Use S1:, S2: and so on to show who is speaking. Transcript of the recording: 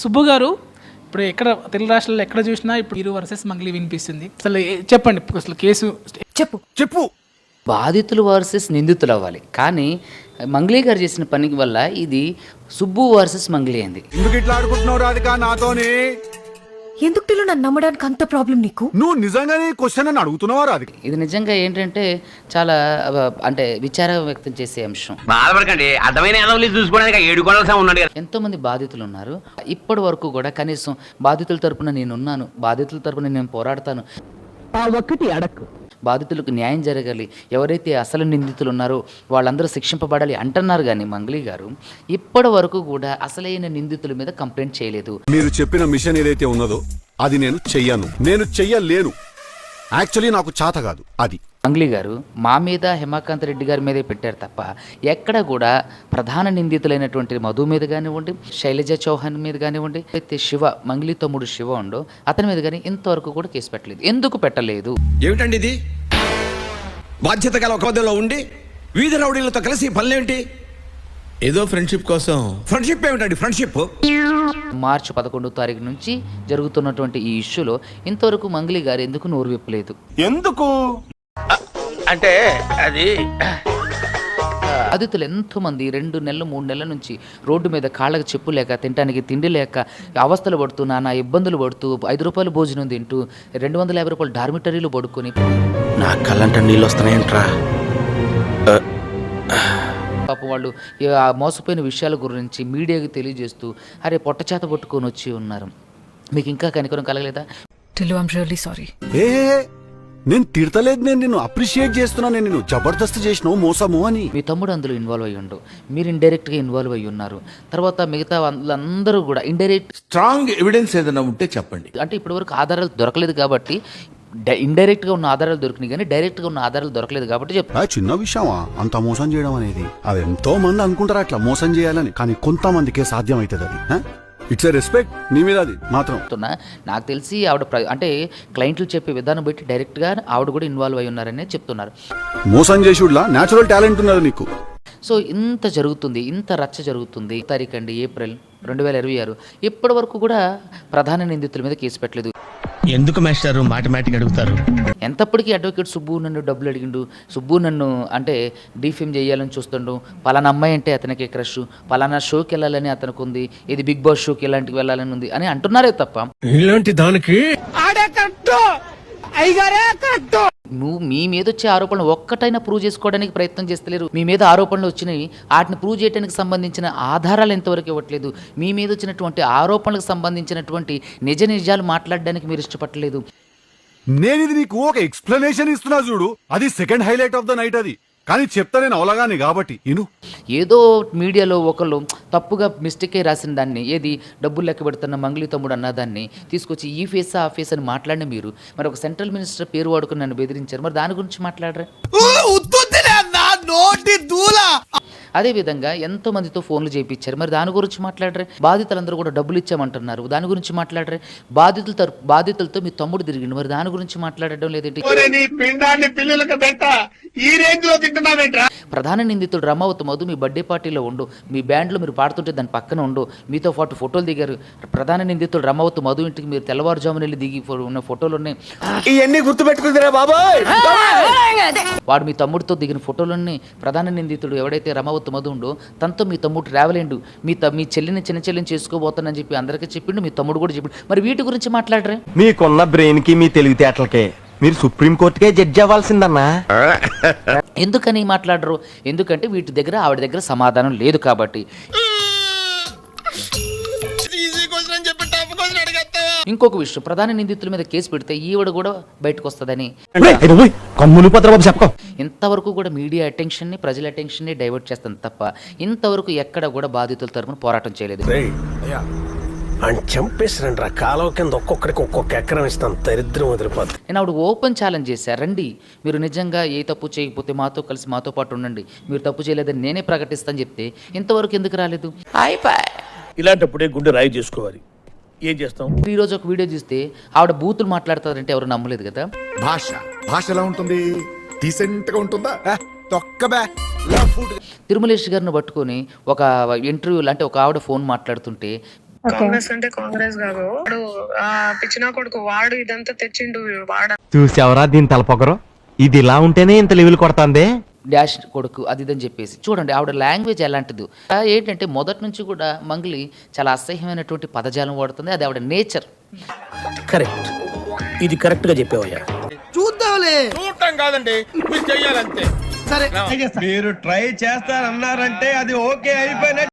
S1: సుబ్బు గారు, ఇప్పుడు ఎక్కడ తెలుగు రాష్ట్రాల్లో ఎక్కడ చూసినా ఇప్పుడు హీరో వర్సెస్ మంగ్లీ వినిపిస్తుంది. అసలు చెప్పండి, అసలు కేసు
S2: చెప్పు.
S3: బాధితులు వర్సెస్ నిందితులు అవ్వాలి, కానీ మంగ్లీ గారు చేసిన పనికి వల్ల ఇది సుబ్బు వర్సెస్ మంగ్లీ అయింది.
S2: ఎందుకు ఇట్లా ఆడుకుంటున్నావు రాధిక నాతోని?
S4: ఎందుకు టిల్లు నన్ను నమ్మడానికి అంత ప్రాబ్లం నీకు?
S2: నువ్వు నిజంగానే క్వశ్చన్ అని అడుగుతున్నావా రాధిక?
S3: ఇది నిజంగా ఏంటంటే చాలా అంటే విచారం వ్యక్తం చేసే అంశం.
S5: బాధపడకండి, అర్థమైన ఎదవలి చూసుకోవడానికి 7 గొడవలు ఉన్నాడు.
S3: ఎంతో మంది బాధితులు ఉన్నారు. ఇప్పటి వరకు కూడా కనీసం బాధితుల తరపున నేనున్నాను, బాధితుల తరపున నేను పోరాడతాను,
S6: ఆ ఒక్కటి అడక్కు.
S3: బాధితులకు న్యాయం జరగాలి, ఎవరైతే అసలు నిందితులు ఉన్నారో వాళ్ళందరూ శిక్షింపబడాలి అంటున్నారు. కానీ మంగ్లీ గారు ఇప్పటి వరకు కూడా అసలైన నిందితుల మీద కంప్లైంట్ చేయలేదు.
S2: మీరు చెప్పిన మిషన్ ఏదైతే ఉన్నదో అది నేను చెయ్యలేను. యాక్చువల్లీ నాకు చేత కాదు అది.
S3: మంగ్లీ గారు మా మీద హిమాకాంత్ రెడ్డి గారి మీదే పెట్టారు తప్ప ఎక్కడ కూడా ప్రధాన నిందితులైనటువంటి మధు మీద కానివ్వండి, శైలజ చౌహాన్ మీద కానివ్వండి, అయితే శివ మంగ్లీ తమ్ముడు శివ ఉండో అతని మీద కానీ ఇంతవరకు కూడా కేసు పెట్టలేదు. ఎందుకు పెట్టలేదు?
S7: ఏమిటండి ఇది? బాధ్యత గల ఒక పదవిలో ఉండి వీధి రౌడీలతో కలిసి పనులేంటి?
S8: ఏదో ఫ్రెండ్షిప్ కోసం.
S7: ఫ్రెండ్షిప్ ఏమిటండి? ఫ్రెండ్షిప్
S3: మార్చి 11వ తారీఖు నుంచి జరుగుతున్నటువంటి ఈ ఇష్యూలో ఇంతవరకు మంగ్లీ గారు ఎందుకు నోరు విప్పలేదు?
S2: ఎందుకు
S5: అంటే అది
S3: బాధితులు ఎంతో మంది 2 నెలలు 3 నెలల నుంచి రోడ్డు మీద కాళ్ళకి చెప్పు లేక, తినడానికి తిండి లేక అవస్థలు పడుతూ, నానా ఇబ్బందులు పడుతూ, 5 రూపాయలు భోజనం తింటూ, 250 రూపాయలు డార్మిటరీలో పడుకొని
S8: నా కళ్ళంట నీళ్ళు వస్తున్నాయంట్రా.
S3: పాపం వాళ్ళు ఆ మోసపోయిన విషయాల గురించి మీడియాకి తెలియజేస్తూ అరే పొట్టచేత పట్టుకొని వచ్చి ఉన్నారు. మీకు ఇంకా కనికరం కలగలేదా?
S4: Tillu, I'm really sorry.
S2: ఏ నేను తిడతలేదు, నేను నిన్ను అప్రిషియేట్ చేస్తున్నాను. నేను జబర్దస్త్ చేసినావు మోసము అని.
S3: మీ తమ్ముడు అందులో ఇన్వాల్వ్ అయ్యి ఉండు, మీరు ఇండైరెక్ట్గా ఇన్వాల్వ్ అయ్యి ఉన్నారు. తర్వాత మిగతా వాళ్ళందరూ కూడా ఇండైరెక్ట్
S8: స్ట్రాంగ్ ఎవిడెన్స్ ఏదైనా ఉంటే చెప్పండి.
S3: అంటే ఇప్పటివరకు ఆధారాలు దొరకలేదు కాబట్టి ఇండైరెక్ట్గా ఉన్న ఆధారాలు దొరికినాయి, కానీ డైరెక్ట్గా ఉన్న ఆధారాలు దొరకలేదు కాబట్టి చెప్తాను.
S2: చిన్న విషయమా అంత మోసం చేయడం అనేది? అది ఎంతో మంది అనుకుంటారు అట్లా మోసం చేయాలని, కానీ కొంతమందికే సాధ్యం అవుతుంది అది. ఇట్స్ ఎ రెస్పెక్ట్ నీ మీద అది మాత్రం.
S3: నాకు తెలిసి ఆవిడ అంటే క్లయింట్లు చెప్పే విధానం బట్టి డైరెక్ట్గా ఆవిడ కూడా ఇన్వాల్వ్ అయి ఉన్నారని చెప్తున్నారు.
S2: మోసం చేసుడులా న్యాచురల్ టాలెంట్ ఉన్నది నీకు.
S3: సో ఇంత జరుగుతుంది, ఇంత రచ్చ జరుగుతుంది. తారీఖు అండి ఏప్రిల్ 2026. ఇప్పటి వరకు కూడా ప్రధాన నిందితుల మీద కేసు పెట్టలేదు.
S9: ఎందుకు మాస్టారు మాటిమాటికి అడుగుతారు?
S3: ఎంతప్పటికీ అడ్వకేట్ సుబ్బు నన్ను డబ్బులు అడిగిండు, సుబ్బు నన్ను అంటే డీఫేమ్ చేయాలని చూస్తుండు, పలానా అమ్మాయి అంటే అతనికి క్రష్, పలానా షోకి వెళ్ళాలని అతనికి ఉంది, ఇది బిగ్ బాస్ షోకి ఎలాంటికి వెళ్ళాలని ఉంది అని అంటున్నారే తప్ప
S9: ఇలాంటి దానికి
S3: మీ మీద వచ్చే ఆరోపణలు ఒక్కటైనా ప్రూవ్ చేసుకోవడానికి ప్రయత్నం చేస్తలేరు. మీ మీద ఆరోపణలు వచ్చినాయి, వాటిని ప్రూవ్ చేయడానికి సంబంధించిన ఆధారాలు ఎంతవరకు ఇవ్వట్లేదు. మీ మీద వచ్చినటువంటి ఆరోపణలకు సంబంధించినటువంటి నిజాలు మాట్లాడడానికి మీరు ఇష్టపడలేదు.
S2: నేను ఇది నీకు ఒక ఎక్స్ప్లెనేషన్ ఇస్తున్నా చూడు, అది second highlight of the night. అది కానీ చెప్తా నేను అవలగానే కాబట్టి ఇను.
S3: ఏదో మీడియాలో ఒకళ్ళు తప్పుగా మిస్టేక్ రాసిన దాన్ని, ఏది డబ్బులు లెక్క పెడుతున్న మంగ్లీ తమ్ముడు అన్నదాన్ని తీసుకొచ్చి ఈ ఫేస్ ఆ ఫేస్ అని మాట్లాడిన మీరు మరి ఒక సెంట్రల్ మినిస్టర్ పేరు వాడుకుని నన్ను బెదిరించారు, మరి దాని గురించి మాట్లాడరా? అదేవిధంగా ఎంతో మందితో ఫోన్లు చేయించారు, మరి దాని గురించి మాట్లాడరే? బాధితులందరూ కూడా డబ్బులు ఇచ్చామంటున్నారు, దాని గురించి మాట్లాడరే? బాధితులతో మీ తమ్ముడు తిరిగిండు, మరి దాని గురించి మాట్లాడడం లేదేంటి? ప్రధాన నిందితుడు రమావత్ మధు మీ బర్త్డే పార్టీలో ఉండు, మీ బ్యాండ్లో మీరు పాడుతుంటే దాని పక్కన ఉండు, మీతో పాటు ఫోటోలు దిగారు. ప్రధాన నిందితుడు రమావత్ మధు ఇంటికి మీరు తెల్లవారుజామున వెళ్ళి దిగి ఉన్న ఫోటోలు ఉన్నాయి.
S7: ఇవన్నీ గుర్తు పెట్టుకుందిరా బాబాయ్.
S3: వాడు మీ తమ్ముడితో దిగిన ఫోటోలన్నీ. ప్రధాన నిందితుడు ఎవడైతే రమావత్ మధు ఉండో తనతో మీ తమ్ముడు ట్రావెల్ అయ్యిండు, మీ చెల్లిని చిన్న చెల్లిని చేసుకోబోతానని చెప్పి అందరికీ చెప్పిండు, మీ తమ్ముడు కూడా చెప్పిండు, మరి వీటి గురించి మాట్లాడరే?
S10: మీకున్న బ్రెయిన్ కి మీ తెలివితేటలకే మీరు సుప్రీంకోర్టుకే జడ్జి అవ్వాల్సిందన్నా.
S3: ఎందుకని మాట్లాడరు? ఎందుకంటే వీటి దగ్గర ఆవిడ దగ్గర సమాధానం లేదు కాబట్టి. ఇంకొక విషయం, ప్రధాన నిందితుల మీద కేసు పెడితే ఈవిడ కూడా బయటకు వస్తుందని ఇంతవరకు కూడా మీడియా అటెన్షన్ని, ప్రజల అటెన్షన్ని డైవర్ట్ చేస్తుంది తప్ప ఇంతవరకు ఎక్కడ కూడా బాధితుల తరపున పోరాటం చేయలేదు.
S9: చంపేసారండి రా, కాలువ కింద ఒక్కొక్కడికి ఒక్కొక్క ఎకరం ఇస్తాను, దరిద్రం వదిలిపోతుంది.
S3: నేను ఆవిడ ఓపెన్ ఛాలెంజ్ చేశాను, రండి మీరు నిజంగా ఏ తప్పు చేయకపోతే మాతో కలిసి మాతో పాటు ఉండండి, మీరు తప్పు చేయలేదని నేనే ప్రకటిస్తాను చెప్తే ఇంతవరకు ఎందుకు రాలేదు?
S9: ఇలాంటప్పుడే గుండె రాయి చేసుకోవాలి. ఏం చేస్తాం?
S3: ఈ రోజు ఒక వీడియో చూస్తే ఆవిడ బూతులు మాట్లాడతారంటే ఎవరు నమ్మలేదు కదా.
S2: భాష ఎలా ఉంటుంది? డీసెంట్ గా ఉంటుందా?
S3: తిరుమలేష్ గారిని పట్టుకొని ఒక ఇంటర్వ్యూలు అంటే ఒక ఆవిడ ఫోన్ మాట్లాడుతుంటే
S11: కాంగ్రెస్ అంటే కాంగ్రెస్ కాదు, వాడు ఆ పిచ్చినా కొడుకు, వాడు ఇదంతా తెచ్చిండు, వాడు
S10: చూసావరా దీని తలపొగరు, ఇది ఇలా ఉంటేనే ఇంత లెవెల్ కొడతాందే.
S3: డాష్ కొడుకు అది ఇదని చెప్పేసి చూడండి ఆవిడ లాంగ్వేజ్ ఎలాంటిది ఏంటంటే మొదటి నుంచి కూడా మంగ్లీ చాలా అసహ్యమైనటువంటి పదజాలం వాడుతుంది, అది ఆవిడ నేచర్.
S9: కరెక్ట్, ఇది కరెక్ట్ గా చెప్పావయ్యా.
S8: చూడటం కాదండి మీరు చెయ్యాలంతే.
S10: మీరు ట్రై చేస్తారన్నారంటే అది ఓకే అయిపోయిన